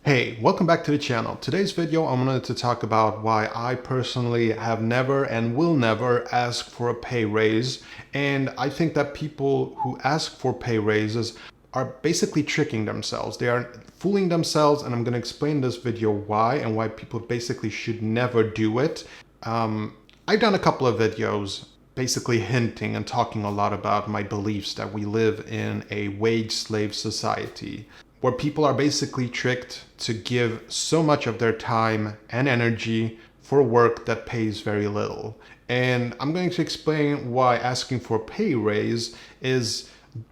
Hey, welcome back to the channel. Today's video I wanted to talk about why I personally have never and will never ask for a pay raise. And I think that people who ask for pay raises are basically tricking themselves. They are fooling themselves, and I'm going to explain in this video why and why people basically should never do it. I've done a couple of videos basically hinting and talking a lot about my beliefs that we live in a wage slave society where people are basically tricked to give so much of their time and energy for work that pays very little. And I'm going to explain why asking for a pay raise is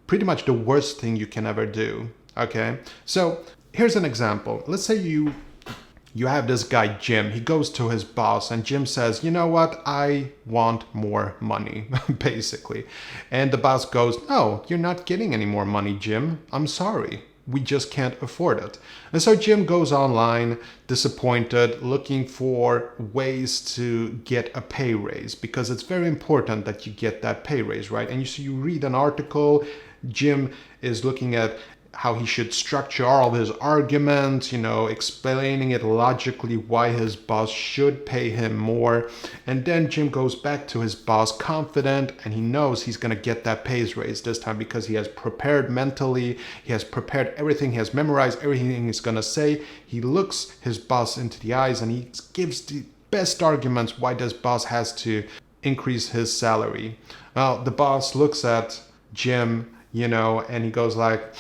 pretty much the worst thing you can ever do. Okay? So here's an example. Let's say you have this guy, Jim. He goes to his boss and Jim says, you know what? I want more money, basically. And the boss goes, no, you're not getting any more money, Jim. I'm sorry. We just can't afford it. And so Jim goes online, disappointed, looking for ways to get a pay raise because it's very important that you get that pay raise, right? And you read an article, Jim is looking at how he should structure all of his arguments, explaining it logically why his boss should pay him more. And then Jim goes back to his boss confident, and he knows he's going to get that pay raise this time because he has prepared mentally, he has prepared everything, he has memorized everything he's going to say. He looks his boss into the eyes and he gives the best arguments why this boss has to increase his salary. Well, the boss looks at Jim, and he goes like,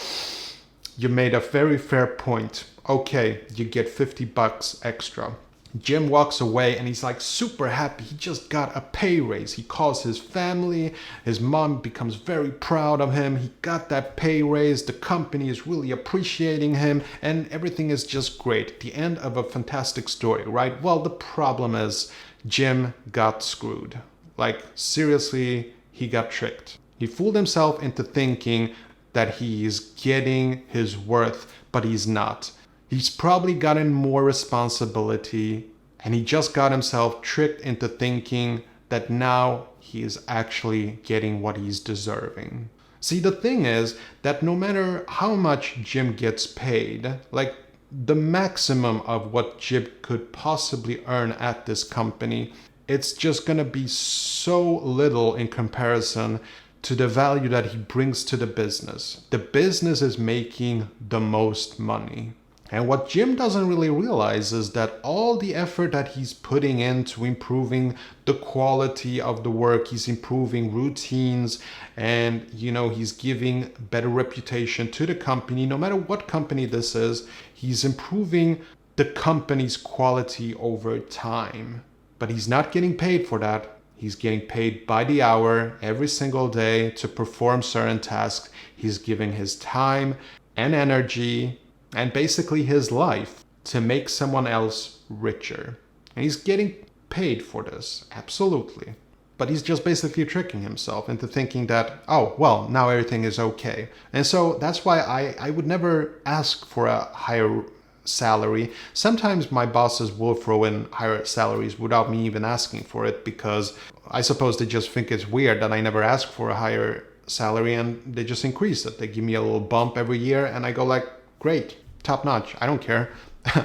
you made a very fair point. Okay, you get $50 extra. Jim walks away and he's like super happy. He just got a pay raise. He calls his family. His mom becomes very proud of him. He got that pay raise. The company is really appreciating him and everything is just great. The end of a fantastic story, right? Well, the problem is Jim got screwed. Like, seriously, he got tricked. He fooled himself into thinking that he's getting his worth, but he's not. He's probably gotten more responsibility, and he just got himself tricked into thinking that now he is actually getting what he's deserving. See, the thing is that no matter how much Jim gets paid, like the maximum of what Jim could possibly earn at this company, it's just gonna be so little in comparison to the value that he brings to the business. The business is making the most money. And what Jim doesn't really realize is that all the effort that he's putting into improving the quality of the work, he's improving routines, and he's giving better reputation to the company. No matter what company this is, he's improving the company's quality over time. But he's not getting paid for that. He's getting paid by the hour every single day to perform certain tasks. He's giving his time and energy and basically his life to make someone else richer. And he's getting paid for this, absolutely. But he's just basically tricking himself into thinking that, oh, well, now everything is okay. And so that's why I would never ask for a higher salary. Sometimes my bosses will throw in higher salaries without me even asking for it because I suppose they just think it's weird that I never ask for a higher salary and they just increase it. They give me a little bump every year and I go like, great, top notch. I don't care.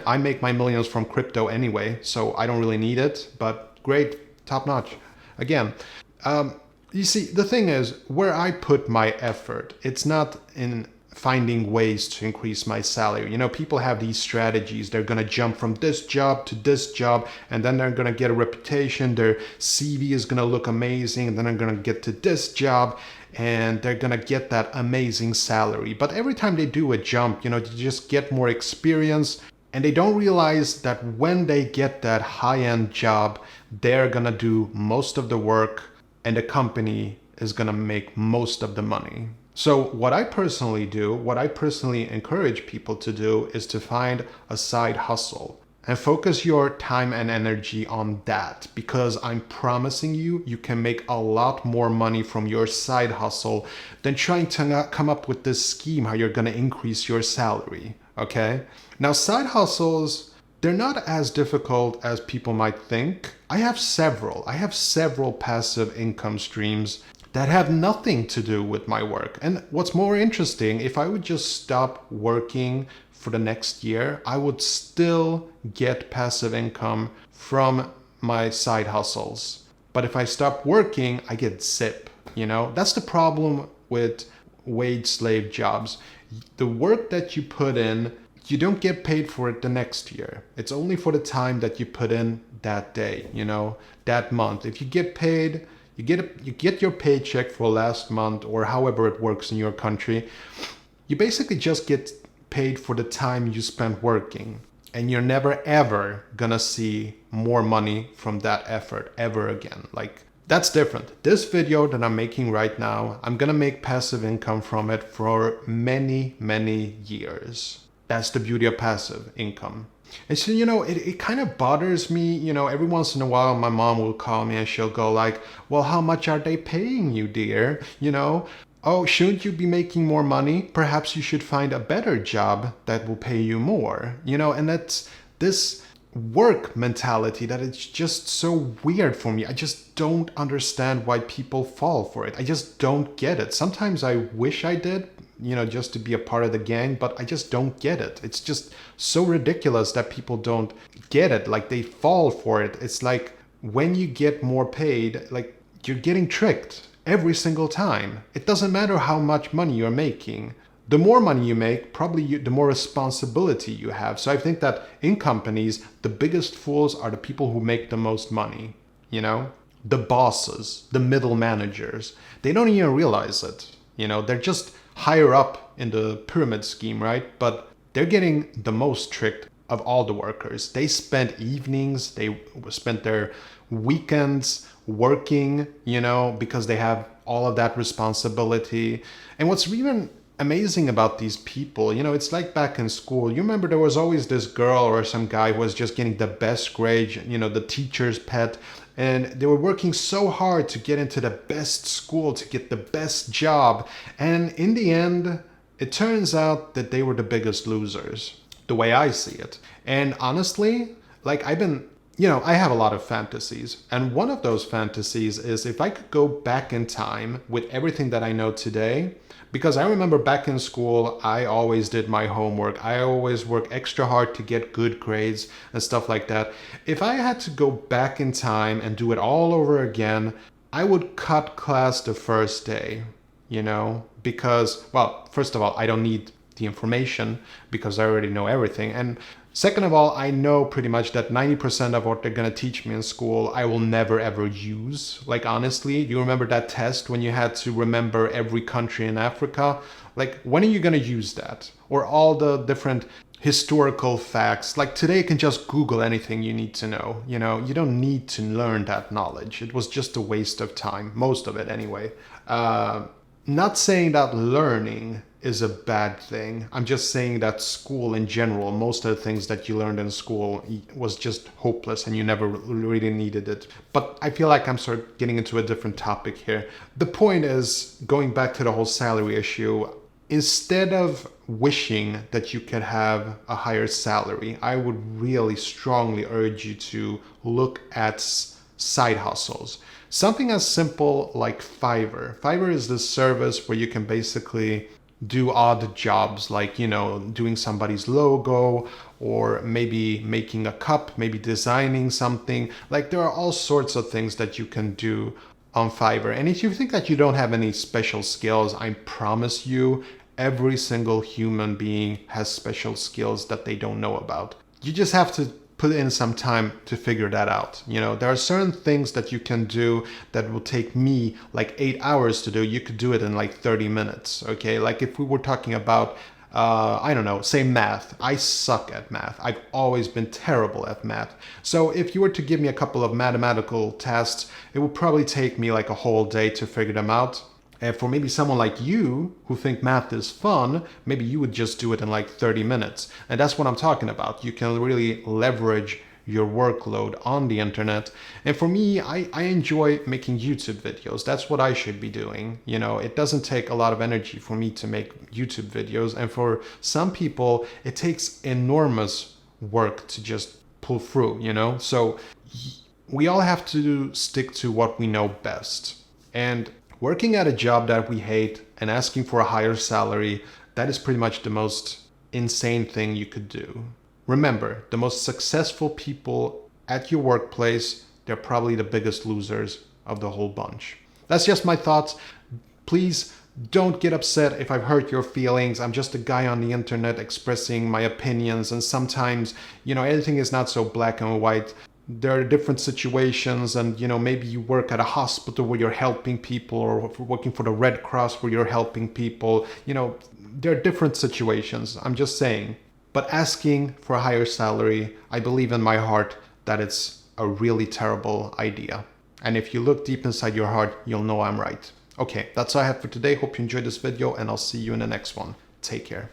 I make my millions from crypto anyway, so I don't really need it, but great, top notch. Again, you see, the thing is, where I put my effort, it's not in finding ways to increase my salary. People have these strategies. They're going to jump from this job to this job, and then they're going to get a reputation. Their CV is going to look amazing, and then they're going to get to this job, and they're going to get that amazing salary. But every time they do a jump, they just get more experience, and they don't realize that when they get that high-end job, they're going to do most of the work, and the company is going to make most of the money. So what I personally encourage people to do is to find a side hustle and focus your time and energy on that, because I'm promising you, you can make a lot more money from your side hustle than trying to come up with this scheme how you're going to increase your salary, okay? Now, side hustles, they're not as difficult as people might think. I have several passive income streams that have nothing to do with my work. And what's more interesting, if I would just stop working for the next year, I would still get passive income from my side hustles. But if I stop working, I get zip, That's the problem with wage slave jobs. The work that you put in, you don't get paid for it the next year. It's only for the time that you put in that day, that month. If you get paid, you get your paycheck for last month or however it works in your country. You basically just get paid for the time you spent working. And you're never ever gonna see more money from that effort ever again. Like, that's different. This video that I'm making right now, I'm gonna make passive income from it for many, many years. That's the beauty of passive income. And so, it kind of bothers me, every once in a while my mom will call me and she'll go like, well, how much are they paying you, dear? Oh, shouldn't you be making more money? Perhaps you should find a better job that will pay you more, and that's this work mentality that it's just so weird for me. I just don't understand why people fall for it. I just don't get it. Sometimes I wish I did, just to be a part of the gang, but I just don't get it. It's just so ridiculous that people don't get it. Like, they fall for it. It's like when you get more paid, like, you're getting tricked every single time. It doesn't matter how much money you're making. The more money you make, probably the more responsibility you have. So I think that in companies, the biggest fools are the people who make the most money, The bosses, the middle managers. They don't even realize it. They're just higher up in the pyramid scheme, right? But they're getting the most tricked of all the workers. They spend evenings, they spend their weekends working, because they have all of that responsibility. And what's even amazing about these people, it's like back in school. You remember there was always this girl or some guy who was just getting the best grade, the teacher's pet. And they were working so hard to get into the best school, to get the best job. And in the end, it turns out that they were the biggest losers, the way I see it. And honestly, like, I have a lot of fantasies. And one of those fantasies is if I could go back in time with everything that I know today. Because I remember back in school, I always did my homework. I always worked extra hard to get good grades and stuff like that. If I had to go back in time and do it all over again, I would cut class the first day, Because, well, first of all, I don't need the information because I already know everything. And second of all, I know pretty much that 90% of what they're going to teach me in school, I will never ever use. Like, honestly, you remember that test when you had to remember every country in Africa? Like, when are you going to use that? Or all the different historical facts? Like, today you can just Google anything you need to know. You don't need to learn that knowledge. It was just a waste of time, most of it anyway. Not saying that learning is a bad thing. I'm just saying that school in general, most of the things that you learned in school was just hopeless and you never really needed it. But I feel like I'm sort of getting into a different topic here. The point is, going back to the whole salary issue, instead of wishing that you could have a higher salary, I would really strongly urge you to look at side hustles. Something as simple like Fiverr. Fiverr is this service where you can basically do odd jobs like, doing somebody's logo or maybe making a cup, maybe designing something. Like, there are all sorts of things that you can do on Fiverr. And if you think that you don't have any special skills, I promise you, every single human being has special skills that they don't know about. You just have to put in some time to figure that out. There are certain things that you can do that will take me like 8 hours to do. You could do it in like 30 minutes, okay? Like, if we were talking about, I don't know, say math. I suck at math. I've always been terrible at math. So if you were to give me a couple of mathematical tests, it would probably take me like a whole day to figure them out. And for maybe someone like you who think math is fun, maybe you would just do it in like 30 minutes. And that's what I'm talking about. You can really leverage your workload on the internet. And for me, I enjoy making YouTube videos. That's what I should be doing. It doesn't take a lot of energy for me to make YouTube videos. And for some people, it takes enormous work to just pull through, So we all have to stick to what we know best. And working at a job that we hate and asking for a higher salary, that is pretty much the most insane thing you could do. Remember, the most successful people at your workplace, they're probably the biggest losers of the whole bunch. That's just my thoughts. Please don't get upset if I've hurt your feelings. I'm just a guy on the internet expressing my opinions, and sometimes, everything is not so black and white. There are different situations, and maybe you work at a hospital where you're helping people, or working for the Red Cross where you're helping people. There are different situations. I'm just saying. But asking for a higher salary, I believe in my heart that it's a really terrible idea. And if you look deep inside your heart, you'll know I'm right. Okay, that's all I have for today. Hope you enjoyed this video, and I'll see you in the next one. Take care.